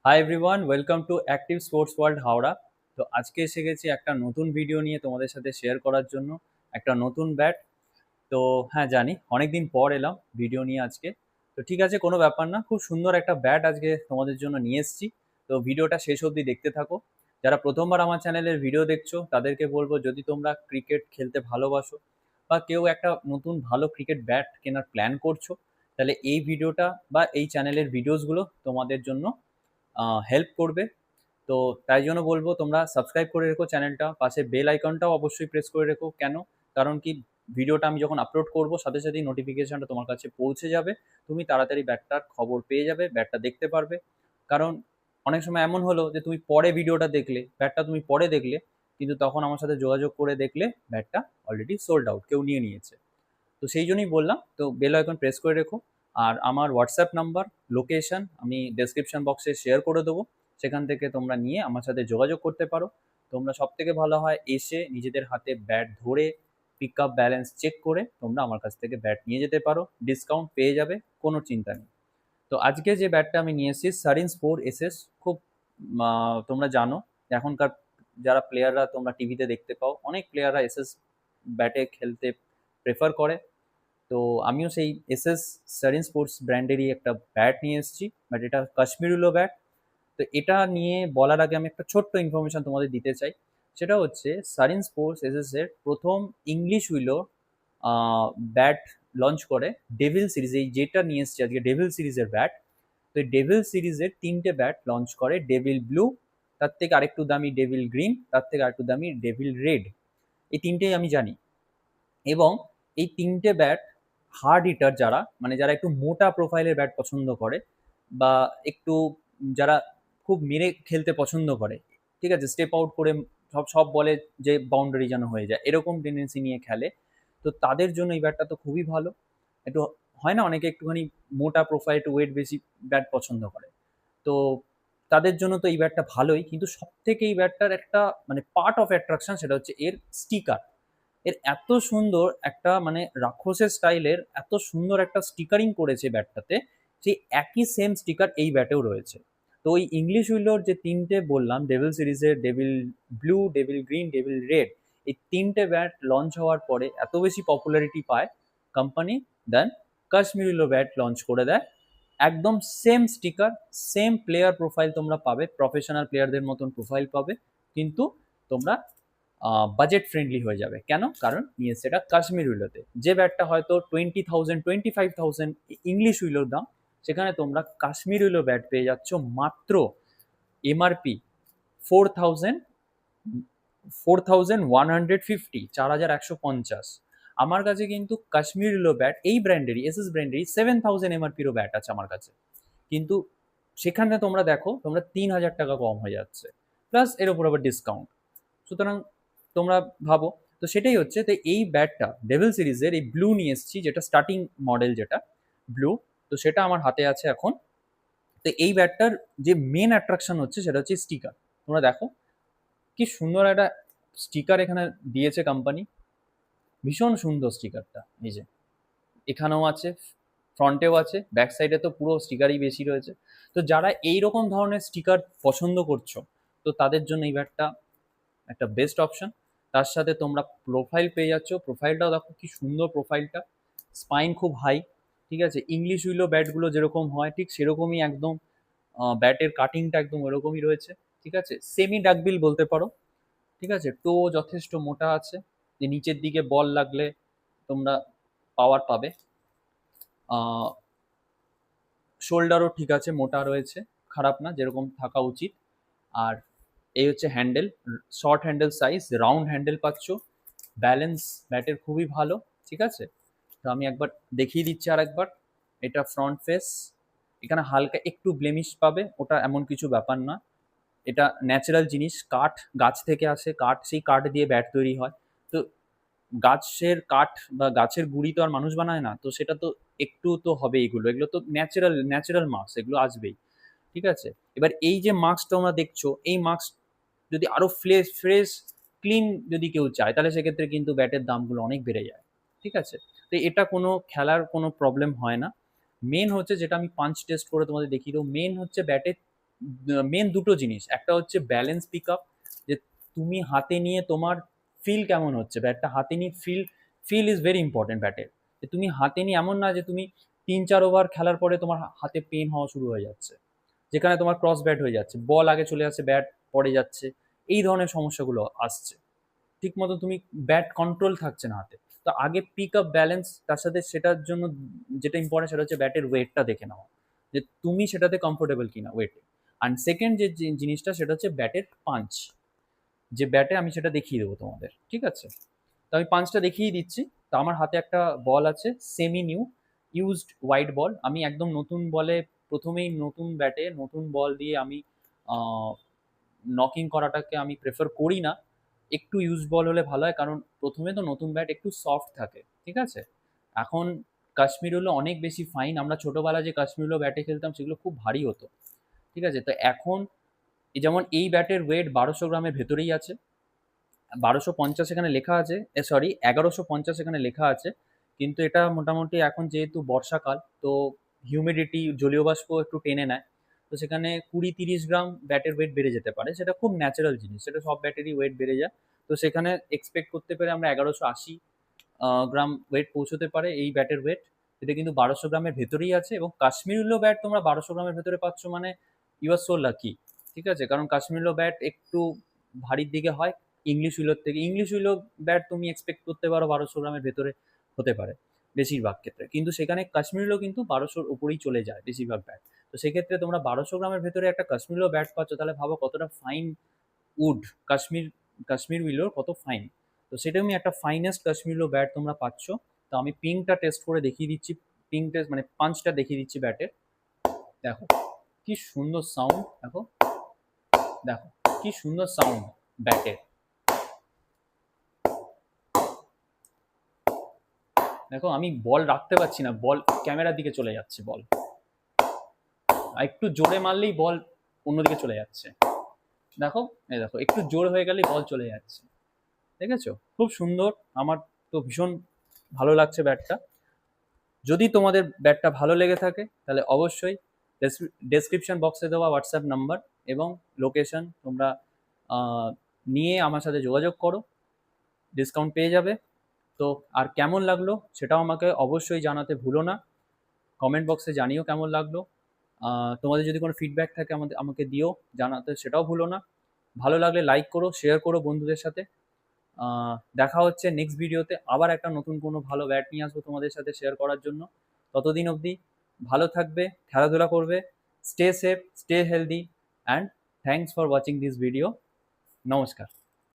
Hi everyone, welcome to active sports world Howrah. তো আজকে এসে গেছি একটা নতুন ভিডিও নিয়ে তোমাদের সাথে শেয়ার করার জন্য। একটা নতুন ব্যাট। তো হ্যাঁ, জানি অনেকদিন পর এলাম ভিডিও নিয়ে আজকে। তো ঠিক আছে, কোনো ব্যাপার না, খুব সুন্দর একটা ব্যাট আজকে তোমাদের জন্য নিয়ে এসেছি। তো ভিডিওটা শেষ অবধি দেখতে থাকো। যারা প্রথমবার আমার চ্যানেলের ভিডিও দেখছো তাদেরকে বলবো, যদি তোমরা ক্রিকেট খেলতে ভালোবাসো বা কেউ একটা নতুন ভালো ক্রিকেট ব্যাট কেনার প্ল্যান করছো, তাহলে এই ভিডিওটা বা এই চ্যানেলের ভিডিওসগুলো তোমাদের জন্য হেল্প করবে। তো তাই জন্য বলবো, তোমরা সাবস্ক্রাইব করে রেখো চ্যানেলটা, পাশে বেল আইকনটাও অবশ্যই প্রেস করে রেখো। কেন? কারণ কি, ভিডিওটা আমি যখন আপলোড করব সাথে সাথেই নোটিফিকেশনটা তোমার কাছে পৌঁছে যাবে। তুমি তাড়াতাড়ি ব্যাটটার খবর পেয়ে যাবে, ব্যাটটা দেখতে পারবে। কারণ অনেক সময় এমন হলো যে তুমি পরে ভিডিওটা দেখলে, ব্যাটটা তুমি পরে দেখলে, কিন্তু তখন আমার সাথে যোগাযোগ করে দেখলে ব্যাটটা অলরেডি সোল্ড আউট, কেউ নিয়ে নিয়েছে। তো সেই জন্যই বললাম, তো বেল আইকন প্রেস করে রেখো। আর আমার হোয়াটসঅ্যাপ নাম্বার, লোকেশন আমি ডেসক্রিপশন বক্সে শেয়ার করে দেবো। সেখান থেকে তোমরা নিয়ে আমার সাথে যোগাযোগ করতে পারো। তোমরা সব থেকে ভালো হয় এসে নিজেদের হাতে ব্যাট ধরে পিক আপ ব্যালেন্স চেক করে তোমরা আমার কাছ থেকে ব্যাট নিয়ে যেতে পারো, ডিসকাউন্ট পেয়ে যাবে, কোনো চিন্তা নেই। তো আজকে যে ব্যাটটা আমি নিয়ে এসেছি সারিন স্পোর এসএস। খুব তোমরা জানো এখনকার যারা প্লেয়াররা তোমরা টিভিতে দেখতে পাও, অনেক প্লেয়াররা এসএস ব্যাটে খেলতে প্রেফার করে। তো আমিও সেই এসএস সারিন স্পোর্টস ব্র্যান্ডেরই একটা ব্যাট নিয়ে এসেছি, বাট এটা কাশ্মীর উলো ব্যাট। তো এটা নিয়ে বলার আগে আমি একটা ছোট্ট ইনফরমেশন তোমাদের দিতে চাই। সেটা হচ্ছে সারিন স্পোর্টস এসএস এর প্রথম ইংলিশ উইলো ব্যাট লঞ্চ করে ডেভিল সিরিজ, এই যেটা নিয়ে এসছে আজকে ডেভিল সিরিজের ব্যাট। তো এই ডেভিল সিরিজের তিনটে ব্যাট লঞ্চ করে, ডেভিল ব্লু, তার থেকে আরেকটু দামি ডেভিল গ্রিন, তার থেকে আরেকটু দামি ডেভিল রেড। এই তিনটেই আমি জানি। এবং এই তিনটে ব্যাট হার্ড হিটার, যারা মানে যারা একটু মোটা প্রোফাইলের ব্যাট পছন্দ করে, বা একটু যারা খুব মেরে খেলতে পছন্দ করে, ঠিক আছে, স্টেপ আউট করে সব সব বলে যে বাউন্ডারি যেন হয়ে যায়, এরকম টেন্ডেন্সি নিয়ে খেলে। তো তাদের জন্য এই ব্যাটটা তো খুবই ভালো। একটু হয় না, অনেকে একটুখানি মোটা প্রোফাইল, একটু ওয়েট বেশি ব্যাট পছন্দ করে। তো তাদের জন্য তো এই ব্যাটটা ভালোই, কিন্তু সব থেকে এই ব্যাটটার একটা মানে পার্ট অফ অ্যাট্রাকশন, সেটা হচ্ছে এর স্টিকার। এর এত সুন্দর একটা মানে রাক্ষসের স্টাইলের এত সুন্দর একটা স্টিকারিং করেছে ব্যাটটাতে, সেই একই সেম স্টিকার এই ব্যাটেও রয়েছে। তো ওই ইংলিশ উইলোর যে তিনটে বললাম, ডেভিল সিরিজের devil blue, devil green, devil red, এই তিনটে ব্যাট লঞ্চ হওয়ার পরে এত বেশি পপুলারিটি পায় কোম্পানি, দেন কাশ্মীর উইলো ব্যাট লঞ্চ করে দেয়। একদম same sticker, same player profile তোমরা পাবে, প্রফেশনাল প্লেয়ারদের মতন প্রোফাইল পাবে, কিন্তু তোমরা বাজেট ফ্রেন্ডলি হয়ে যাবে। কেন? কারণ নিয়ে সেটা কাশ্মীর উইলোতে। যে ব্যাটটা হয়তো 20,000 25,000 ইংলিশ উইলোর দাম, সেখানে তোমরা কাশ্মীর উইলো ব্যাট পেয়ে যাচ্ছ মাত্র এমআরপি 4,000, 4,150, 4,150। আমার কাছে কিন্তু কাশ্মীর উইলো ব্যাট এই ব্র্যান্ডেরই, এসএস ব্র্যান্ডেরই 7,000 এমআরপিরও ব্যাট আছে আমার কাছে। কিন্তু সেখানে তোমরা দেখো, তোমরা 3,000 টাকা কম হয়ে যাচ্ছে, প্লাস এর উপর আবার ডিসকাউন্ট। সুতরাং তোমরা ভাবো। তো সেটাই হচ্ছে, তো এই ব্যাটটা ডেভিল সিরিজের এই ব্লু নিয়ে এসেছি, যেটা স্টার্টিং মডেল, যেটা ব্লু। তো সেটা আমার হাতে আছে এখন। তো এই ব্যাটটার যে মেন অ্যাট্রাকশন হচ্ছে সেটা হচ্ছে স্টিকার। তোমরা দেখো কি সুন্দর একটা স্টিকার এখানে দিয়েছে কোম্পানি, ভীষণ সুন্দর স্টিকারটা। এই যে এখানেও আছে, ফ্রন্টেও আছে, ব্যাক সাইডে তো পুরো স্টিকারই বেশি রয়েছে। তো যারা এই রকম ধরনের স্টিকার পছন্দ করছো, তো তাদের জন্য এই ব্যাটটা একটা বেস্ট অপশন। তার সাথে তোমরা প্রোফাইল পেয়ে যাচ্ছ, প্রোফাইলটাও দেখো কি সুন্দর প্রোফাইলটা, স্পাইন খুব হাই, ঠিক আছে, ইংলিশ উইলো ব্যাটগুলো যেরকম হয় ঠিক সেরকমই একদম, ব্যাটের কাটিংটা একদম ওরকমই রয়েছে, ঠিক আছে, সেমি ডাকবিল বলতে পারো, ঠিক আছে। টো যথেষ্ট মোটা আছে, যে নিচের দিকে বল লাগলে তোমরা পাওয়ার পাবে। শোল্ডারও ঠিক আছে, মোটা রয়েছে, খারাপ না, যেরকম থাকা উচিত। আর এই হচ্ছে handle, short handle size, round handle পাচ্ছ, ব্যালেন্স ব্যাটের খুবই ভালো, ঠিক আছে। তো আমি একবার দেখিয়ে দিচ্ছি আর একবার। এটা ফ্রন্ট ফেস, এখানে হালকা একটু ব্লেমিশ পাবে, ওটা এমন কিছু ব্যাপার না। এটা ন্যাচারাল জিনিস, কাঠ, গাছ থেকে আসে কাঠ, সেই কাঠ দিয়ে ব্যাট তৈরি হয়। তো গাছের কাঠ বা গাছের গুঁড়ি তো আর মানুষ বানায় না, তো সেটা তো একটু তো হবে, এগুলো এগুলো তো ন্যাচারাল ন্যাচারাল মার্কস, এগুলো আসবেই, ঠিক আছে। এবার এই যে মার্কসটা তোমরা দেখছো, এই মার্কস যদি আরো ফ্রেশ ফ্রেশ ক্লিন যদি কেউ চায়, তাহলে সেক্ষেত্রে কিন্তু ব্যাটের দামগুলো অনেক বেড়ে যায়, ঠিক আছে। তো এটা কোনো খেলার কোনো প্রবলেম হয় না। মেন হচ্ছে, যেটা আমি পাঞ্চ টেস্ট করে তোমাদের দেখিয়ে দেবো, মেন হচ্ছে ব্যাটের মেন দুটো জিনিস, একটা হচ্ছে ব্যালেন্স পিক আপ, যে তুমি হাতে নিয়ে তোমার ফিল কেমন হচ্ছে, ব্যাটটা হাতে নিয়ে ফিল ইজ ভেরি ইম্পর্টেন্ট ব্যাটের। যে তুমি হাতে নিয়ে এমন না যে তুমি 3-4 ওভার খেলার পরে তোমার হাতে পেন হওয়া শুরু হয়ে যাচ্ছে, যেখানে তোমার ক্রস ব্যাট হয়ে যাচ্ছে, বল আগে চলে যাচ্ছে, ব্যাট পড়ে যাচ্ছে, এই ধরনের সমস্যাগুলো আসছে। ঠিক মতো তুমি ব্যাট কন্ট্রোল থাকছে না হাতে। তো আগে পিক আপ ব্যালেন্স, তার সাথে সেটার জন্য যেটা ইম্পর্টেন্ট সেটা হচ্ছে ব্যাটের ওয়েটটা দেখে নেওয়া, যে তুমি সেটাতে কমফোর্টেবল কিনা ওয়েটে। অ্যান্ড সেকেন্ড যে জিনিসটা সেটা হচ্ছে ব্যাটের পাঞ্চ, যে ব্যাটে আমি সেটা দেখিয়ে দেবো তোমাদের, ঠিক আছে? তো আমি পাঞ্চটা দেখিয়ে দিচ্ছি। তো আমার হাতে একটা বল আছে, semi new used white ball. আমি একদম নতুন বলে, প্রথমেই নতুন ব্যাটে নতুন বল দিয়ে আমি নকিং করাটাকে আমি প্রেফার করি না। একটু ইউজ বল হলে ভালো হয়, কারণ প্রথমে তো নতুন ব্যাট একটু সফট থাকে, ঠিক আছে? এখন কাশ্মীর হলো অনেক বেশি ফাইন, আমরা ছোটোবেলা যে কাশ্মীর হলো ব্যাটে খেলতাম সেগুলো খুব ভারী হতো, ঠিক আছে? তো এখন যেমন এই ব্যাটের ওয়েট 1200 গ্রামের ভেতরেই আছে, 1250 এখানে লেখা আছে, সরি 1150 এখানে লেখা আছে। কিন্তু এটা মোটামুটি এখন যেহেতু বর্ষাকাল, তো হিউমিডিটি, জলীয় বাষ্প একটু টেনে নেয়, তো সেখানে 20-30 গ্রাম ব্যাটের ওয়েট বেড়ে যেতে পারে। সেটা খুব ন্যাচারাল জিনিস, সেটা সব ব্যাটেরই ওয়েট বেড়ে যায়। তো সেখানে এক্সপেক্ট করতে পারে আমরা 1180 গ্রাম ওয়েট পৌঁছতে পারে এই ব্যাটের ওয়েট। এটা কিন্তু 1200 গ্রামের ভেতরেই আছে, এবং কাশ্মীরুলো ব্যাট তোমরা 1200 গ্রামের ভেতরে পাচ্ছ, মানে ইউ আর সো লাকি, ঠিক আছে? কারণ কাশ্মীরুলো ব্যাট একটু ভারীর দিকে হয় ইংলিশ উইলোর থেকে। ইংলিশ উইলো ব্যাট তুমি এক্সপেক্ট করতে পারো 1200 গ্রামের ভেতরে হতে পারে বেশিরভাগ ক্ষেত্রে, কিন্তু সেখানে কাশ্মীরুলো কিন্তু 1200-র উপরেই চলে যায় বেশিরভাগ ব্যাট। তো সেক্ষেত্রে তোমরা 1200 গ্রামের ভেতরে একটা কাশ্মীরুলো ব্যাট পাচ্ছ, তাহলে ভাবো কতটা ফাইন উড, কাশ্মীর কাশ্মীর উইলোর কত ফাইন। তো সেরকমই একটা ফাইনেস্ট কাশ্মীরুলো ব্যাট তোমরা পাচ্ছ। তো আমি পিংটা টেস্ট করে দেখিয়ে দিচ্ছি, পিং টেস্ট মানে পাঞ্চটা দেখিয়ে দিচ্ছি ব্যাটের। দেখো কি সুন্দর সাউন্ড, দেখো দেখো কি সুন্দর সাউন্ড ব্যাটের। দেখো আমি বল রাখতে পারছি না, বল ক্যামেরার দিকে চলে যাচ্ছে বল, আর একটু জোরে মারলেই বল অন্যদিকে চলে যাচ্ছে। দেখো, এই দেখো একটু জোর হয়ে গেলেই বল চলে যাচ্ছে, দেখেছো? খুব সুন্দর, আমার তো ভীষণ ভালো লাগছে ব্যাটটা। যদি তোমাদের ব্যাটটা ভালো লেগে থাকে তাহলে অবশ্যই ডেসক্রিপশন বক্সে দেওয়া হোয়াটসঅ্যাপ নাম্বার এবং লোকেশন তোমরা নিয়ে আমার সাথে যোগাযোগ করো, ডিসকাউন্ট পেয়ে যাবে। তো আর কেমন লাগলো সেটাও আমাকে অবশ্যই জানাতে ভুলো না, কমেন্ট বক্সে জানিও কেমন লাগলো। তোমাদের যদি কোনো ফিডব্যাক থাকে আমাকে দিও, জানাতে সেটাও ভুলো না। ভালো লাগলে লাইক করো, শেয়ার করো বন্ধুদের সাথে। দেখা হচ্ছে নেক্সট ভিডিওতে, আবার একটা নতুন কোনো ভালো ব্যাট নিয়ে আসবো তোমাদের সাথে শেয়ার করার জন্য। ততদিন অবধি ভালো থাকবে, খেলাধুলা করবে, stay safe, stay healthy, and thanks for watching this video. নমস্কার।